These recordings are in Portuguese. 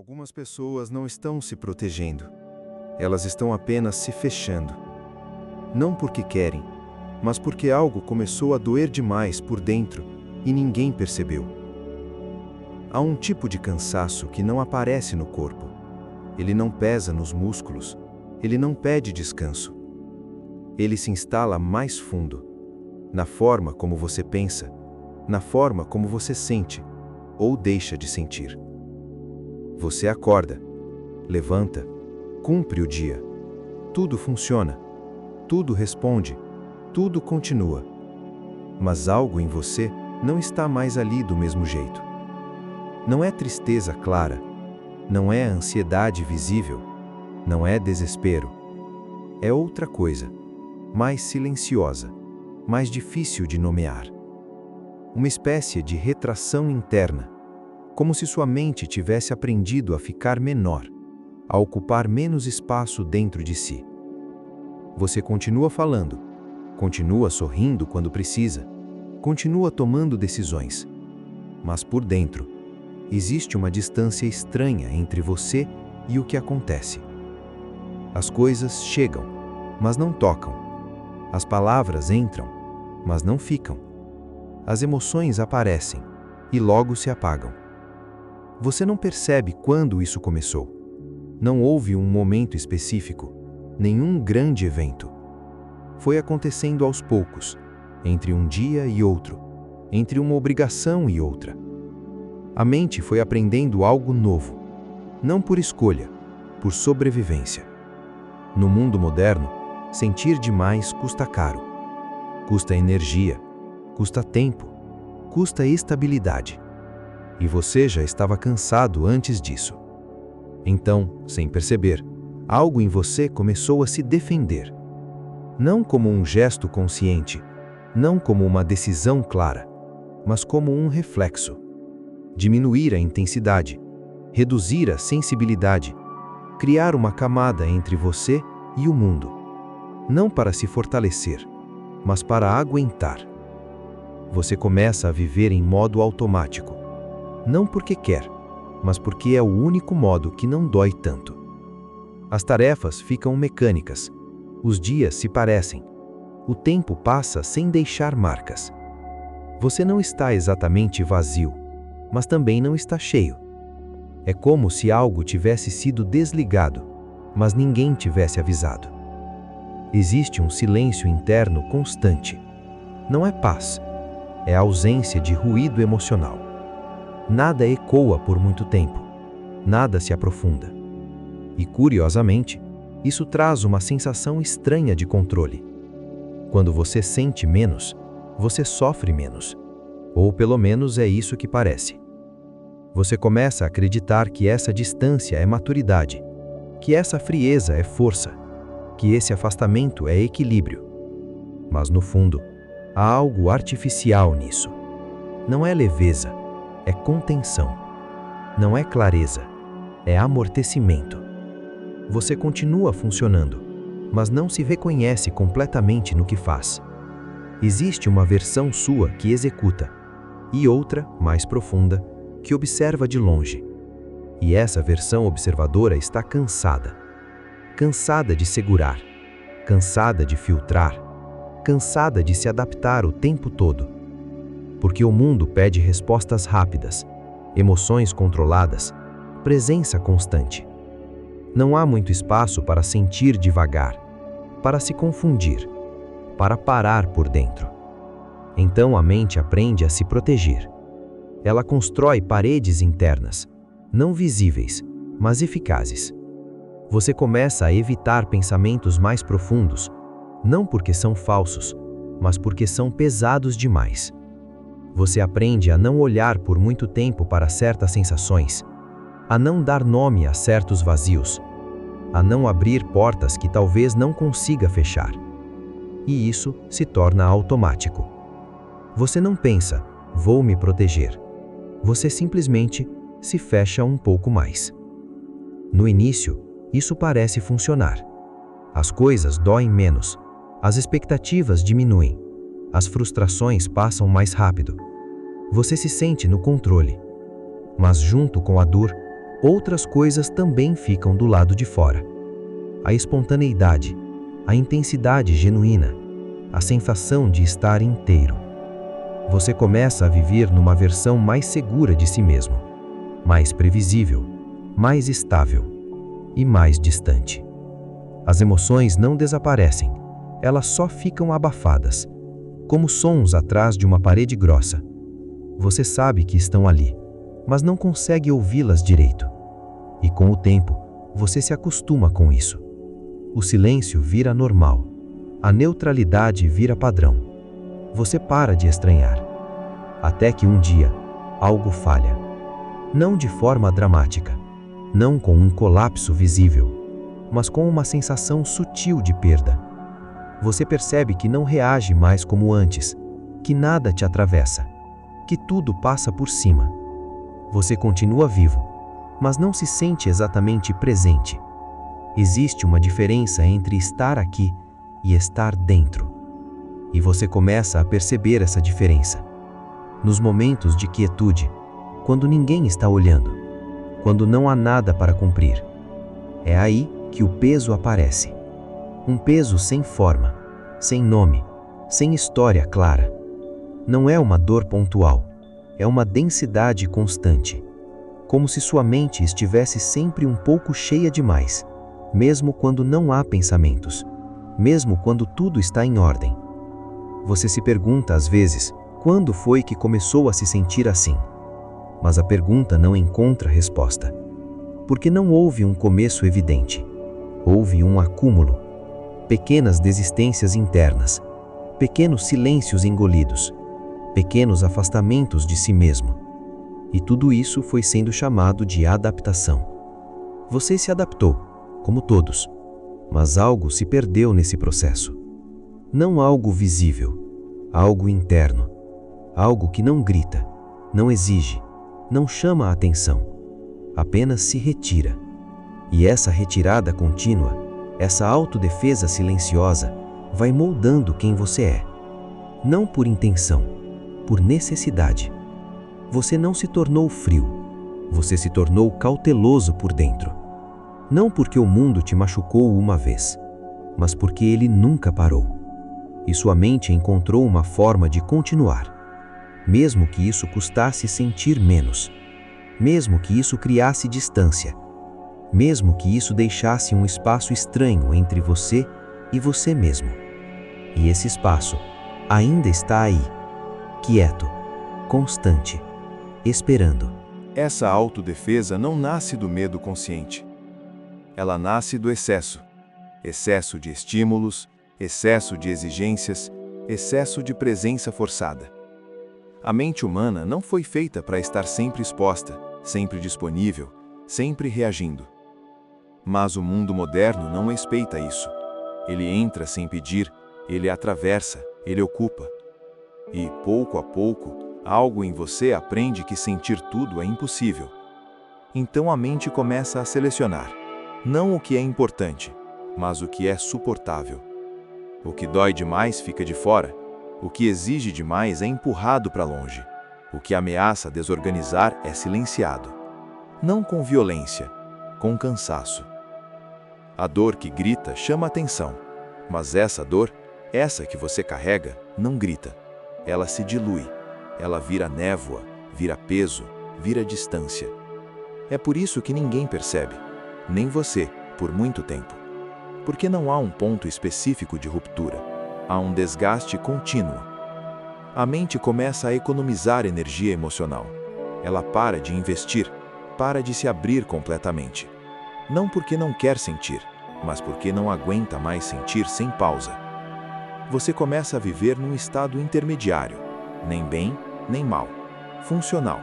Algumas pessoas não estão se protegendo. Elas estão apenas se fechando. Não porque querem, mas porque algo começou a doer demais por dentro e ninguém percebeu. Há um tipo de cansaço que não aparece no corpo. Ele não pesa nos músculos. Ele não pede descanso. Ele se instala mais fundo, na forma como você pensa, na forma como você sente ou deixa de sentir. Você acorda, levanta, cumpre o dia. Tudo funciona, tudo responde, tudo continua. Mas algo em você não está mais ali do mesmo jeito. Não é tristeza clara, não é ansiedade visível, não é desespero. É outra coisa, mais silenciosa, mais difícil de nomear. Uma espécie de retração interna, como se sua mente tivesse aprendido a ficar menor, a ocupar menos espaço dentro de si. Você continua falando, continua sorrindo quando precisa, continua tomando decisões, mas por dentro, existe uma distância estranha entre você e o que acontece. As coisas chegam, mas não tocam. As palavras entram, mas não ficam. As emoções aparecem e logo se apagam. Você não percebe quando isso começou. Não houve um momento específico, nenhum grande evento. Foi acontecendo aos poucos, entre um dia e outro, entre uma obrigação e outra. A mente foi aprendendo algo novo, não por escolha, por sobrevivência. No mundo moderno, sentir demais custa caro. Custa energia, custa tempo, custa estabilidade. E você já estava cansado antes disso. Então, sem perceber, algo em você começou a se defender. Não como um gesto consciente, não como uma decisão clara, mas como um reflexo. Diminuir a intensidade, reduzir a sensibilidade, criar uma camada entre você e o mundo. Não para se fortalecer, mas para aguentar. Você começa a viver em modo automático. Não porque quer, mas porque é o único modo que não dói tanto. As tarefas ficam mecânicas. Os dias se parecem. O tempo passa sem deixar marcas. Você não está exatamente vazio, mas também não está cheio. É como se algo tivesse sido desligado, mas ninguém tivesse avisado. Existe um silêncio interno constante. Não é paz, é ausência de ruído emocional. Nada ecoa por muito tempo, nada se aprofunda. E, curiosamente, isso traz uma sensação estranha de controle. Quando você sente menos, você sofre menos. Ou pelo menos é isso que parece. Você começa a acreditar que essa distância é maturidade, que essa frieza é força, que esse afastamento é equilíbrio. Mas no fundo, há algo artificial nisso. Não é leveza, é contenção. Não é clareza, é amortecimento. Você continua funcionando, mas não se reconhece completamente no que faz. Existe uma versão sua que executa, e outra, mais profunda, que observa de longe. E essa versão observadora está cansada. Cansada de segurar, cansada de filtrar, cansada de se adaptar o tempo todo. Porque o mundo pede respostas rápidas, emoções controladas, presença constante. Não há muito espaço para sentir devagar, para se confundir, para parar por dentro. Então a mente aprende a se proteger. Ela constrói paredes internas, não visíveis, mas eficazes. Você começa a evitar pensamentos mais profundos, não porque são falsos, mas porque são pesados demais. Você aprende a não olhar por muito tempo para certas sensações, a não dar nome a certos vazios, a não abrir portas que talvez não consiga fechar. E isso se torna automático. Você não pensa, vou me proteger. Você simplesmente se fecha um pouco mais. No início, isso parece funcionar. As coisas doem menos, as expectativas diminuem, as frustrações passam mais rápido. Você se sente no controle. Mas junto com a dor, outras coisas também ficam do lado de fora. A espontaneidade, a intensidade genuína, a sensação de estar inteiro. Você começa a viver numa versão mais segura de si mesmo, mais previsível, mais estável e mais distante. As emoções não desaparecem, elas só ficam abafadas, como sons atrás de uma parede grossa. Você sabe que estão ali, mas não consegue ouvi-las direito. E com o tempo, você se acostuma com isso. O silêncio vira normal. A neutralidade vira padrão. Você para de estranhar. Até que um dia, algo falha. Não de forma dramática, não com um colapso visível, mas com uma sensação sutil de perda. Você percebe que não reage mais como antes, que nada te atravessa, que tudo passa por cima. Você continua vivo, mas não se sente exatamente presente. Existe uma diferença entre estar aqui e estar dentro. E você começa a perceber essa diferença. Nos momentos de quietude, quando ninguém está olhando, quando não há nada para cumprir. É aí que o peso aparece. Um peso sem forma, sem nome, sem história clara. Não é uma dor pontual, é uma densidade constante. Como se sua mente estivesse sempre um pouco cheia demais, mesmo quando não há pensamentos, mesmo quando tudo está em ordem. Você se pergunta às vezes, quando foi que começou a se sentir assim? Mas a pergunta não encontra resposta. Porque não houve um começo evidente. Houve um acúmulo. Pequenas desistências internas. Pequenos silêncios engolidos. Pequenos afastamentos de si mesmo. E tudo isso foi sendo chamado de adaptação. Você se adaptou, como todos. Mas algo se perdeu nesse processo. Não algo visível, algo interno. Algo que não grita, não exige, não chama a atenção. Apenas se retira. E essa retirada contínua, essa autodefesa silenciosa, vai moldando quem você é. Não por intenção, por necessidade. Você não se tornou frio, você se tornou cauteloso por dentro. Não porque o mundo te machucou uma vez, mas porque ele nunca parou. E sua mente encontrou uma forma de continuar. Mesmo que isso custasse sentir menos, mesmo que isso criasse distância, mesmo que isso deixasse um espaço estranho entre você e você mesmo. E esse espaço ainda está aí, quieto, constante, esperando. Essa autodefesa não nasce do medo consciente. Ela nasce do excesso. Excesso de estímulos, excesso de exigências, excesso de presença forçada. A mente humana não foi feita para estar sempre exposta, sempre disponível, sempre reagindo. Mas o mundo moderno não respeita isso. Ele entra sem pedir, ele atravessa, ele ocupa. E, pouco a pouco, algo em você aprende que sentir tudo é impossível. Então a mente começa a selecionar, não o que é importante, mas o que é suportável. O que dói demais fica de fora. O que exige demais é empurrado para longe. O que ameaça desorganizar é silenciado. Não com violência, com cansaço. A dor que grita chama atenção, mas essa dor, essa que você carrega, não grita. Ela se dilui, ela vira névoa, vira peso, vira distância. É por isso que ninguém percebe, nem você, por muito tempo. Porque não há um ponto específico de ruptura. Há um desgaste contínuo. A mente começa a economizar energia emocional. Ela para de investir, para de se abrir completamente. Não porque não quer sentir, mas porque não aguenta mais sentir sem pausa. Você começa a viver num estado intermediário, nem bem, nem mal, funcional.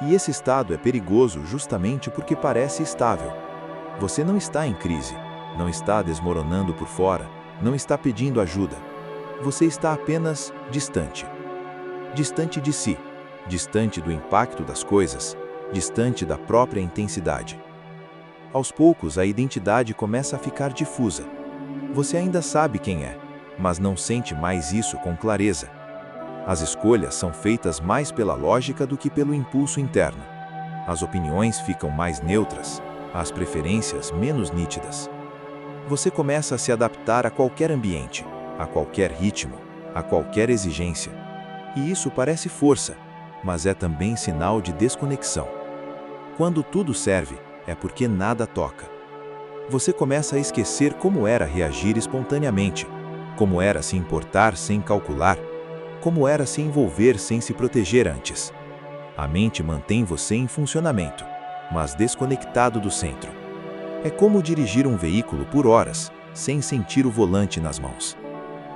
E esse estado é perigoso justamente porque parece estável. Você não está em crise, não está desmoronando por fora, não está pedindo ajuda. Você está apenas distante. Distante de si, distante do impacto das coisas, distante da própria intensidade. Aos poucos, a identidade começa a ficar difusa. Você ainda sabe quem é, mas não sente mais isso com clareza. As escolhas são feitas mais pela lógica do que pelo impulso interno. As opiniões ficam mais neutras, as preferências menos nítidas. Você começa a se adaptar a qualquer ambiente, a qualquer ritmo, a qualquer exigência. E isso parece força, mas é também sinal de desconexão. Quando tudo serve, é porque nada toca. Você começa a esquecer como era reagir espontaneamente, como era se importar sem calcular, como era se envolver sem se proteger antes. A mente mantém você em funcionamento, mas desconectado do centro. É como dirigir um veículo por horas, sem sentir o volante nas mãos.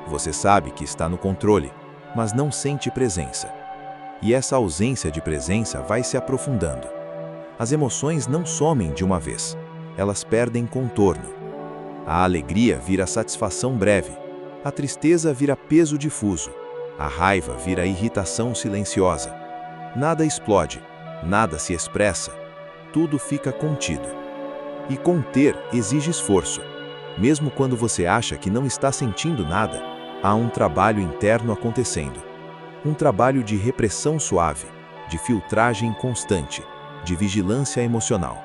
Você sabe que está no controle, mas não sente presença. E essa ausência de presença vai se aprofundando. As emoções não somem de uma vez, elas perdem contorno. A alegria vira satisfação breve, a tristeza vira peso difuso, a raiva vira irritação silenciosa. Nada explode, nada se expressa, tudo fica contido. E conter exige esforço. Mesmo quando você acha que não está sentindo nada, há um trabalho interno acontecendo. Um trabalho de repressão suave, de filtragem constante, de vigilância emocional.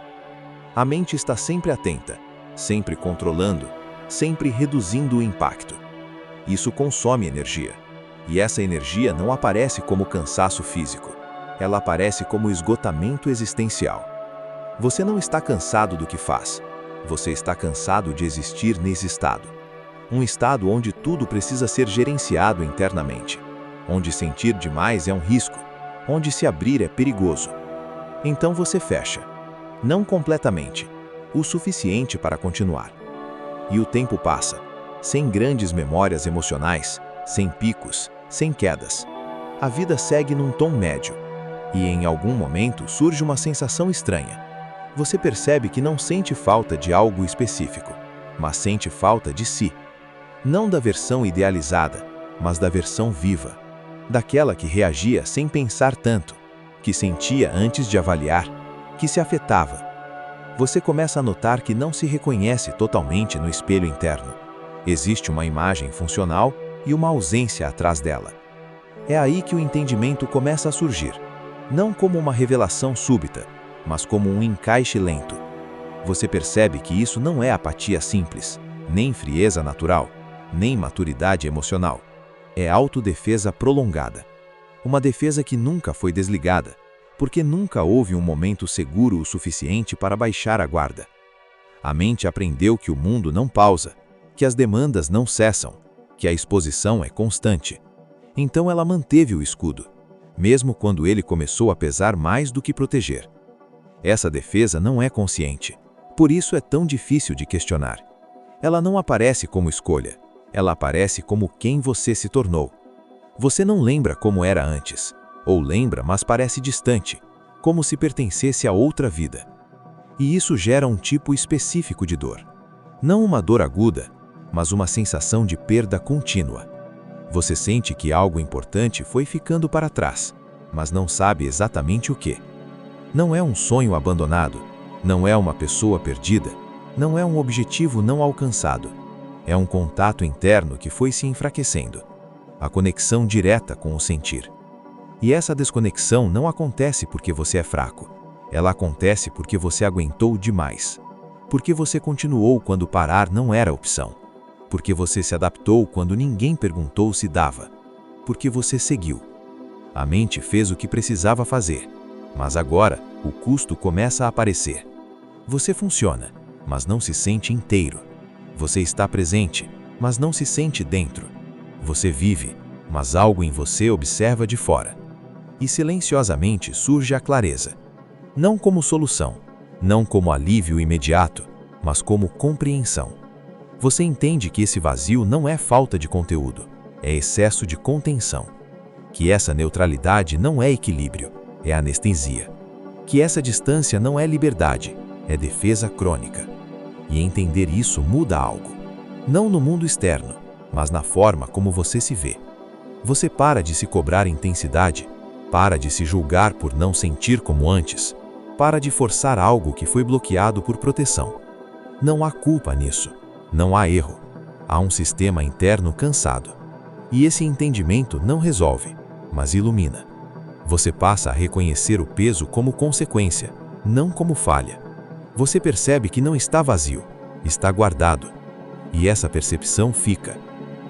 A mente está sempre atenta, sempre controlando, sempre reduzindo o impacto. Isso consome energia. E essa energia não aparece como cansaço físico. Ela aparece como esgotamento existencial. Você não está cansado do que faz. Você está cansado de existir nesse estado. Um estado onde tudo precisa ser gerenciado internamente. Onde sentir demais é um risco. Onde se abrir é perigoso. Então você fecha. Não completamente. O suficiente para continuar. E o tempo passa. Sem grandes memórias emocionais, sem picos, sem quedas. A vida segue num tom médio. E em algum momento surge uma sensação estranha. Você percebe que não sente falta de algo específico, mas sente falta de si. Não da versão idealizada, mas da versão viva. Daquela que reagia sem pensar tanto, que sentia antes de avaliar, que se afetava. Você começa a notar que não se reconhece totalmente no espelho interno. Existe uma imagem funcional e uma ausência atrás dela. É aí que o entendimento começa a surgir. Não como uma revelação súbita, mas como um encaixe lento. Você percebe que isso não é apatia simples, nem frieza natural, nem maturidade emocional. É autodefesa prolongada. Uma defesa que nunca foi desligada, porque nunca houve um momento seguro o suficiente para baixar a guarda. A mente aprendeu que o mundo não pausa, que as demandas não cessam, que a exposição é constante. Então ela manteve o escudo, mesmo quando ele começou a pesar mais do que proteger. Essa defesa não é consciente, por isso é tão difícil de questionar. Ela não aparece como escolha, ela aparece como quem você se tornou. Você não lembra como era antes, ou lembra, mas parece distante, como se pertencesse a outra vida. E isso gera um tipo específico de dor. Não uma dor aguda, mas uma sensação de perda contínua. Você sente que algo importante foi ficando para trás, mas não sabe exatamente o que. Não é um sonho abandonado, não é uma pessoa perdida, não é um objetivo não alcançado. É um contato interno que foi se enfraquecendo. A conexão direta com o sentir. E essa desconexão não acontece porque você é fraco. Ela acontece porque você aguentou demais. Porque você continuou quando parar não era opção. Porque você se adaptou quando ninguém perguntou se dava. Porque você seguiu. A mente fez o que precisava fazer. Mas agora, o custo começa a aparecer. Você funciona, mas não se sente inteiro. Você está presente, mas não se sente dentro. Você vive, mas algo em você observa de fora. E silenciosamente surge a clareza. Não como solução, não como alívio imediato, mas como compreensão. Você entende que esse vazio não é falta de conteúdo, é excesso de contenção. Que essa neutralidade não é equilíbrio, é anestesia. Que essa distância não é liberdade, é defesa crônica. E entender isso muda algo. Não no mundo externo, mas na forma como você se vê. Você para de se cobrar intensidade, para de se julgar por não sentir como antes, para de forçar algo que foi bloqueado por proteção. Não há culpa nisso, não há erro. Há um sistema interno cansado. E esse entendimento não resolve, mas ilumina. Você passa a reconhecer o peso como consequência, não como falha. Você percebe que não está vazio, está guardado. E essa percepção fica,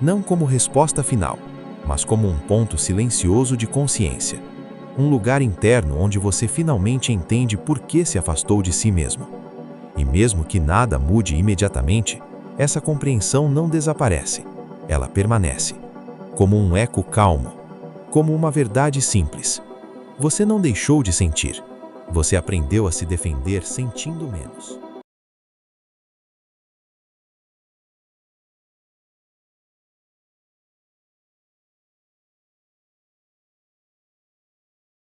não como resposta final, mas como um ponto silencioso de consciência. Um lugar interno onde você finalmente entende por que se afastou de si mesmo. E mesmo que nada mude imediatamente, essa compreensão não desaparece. Ela permanece, como um eco calmo, como uma verdade simples. Você não deixou de sentir. Você aprendeu a se defender sentindo menos.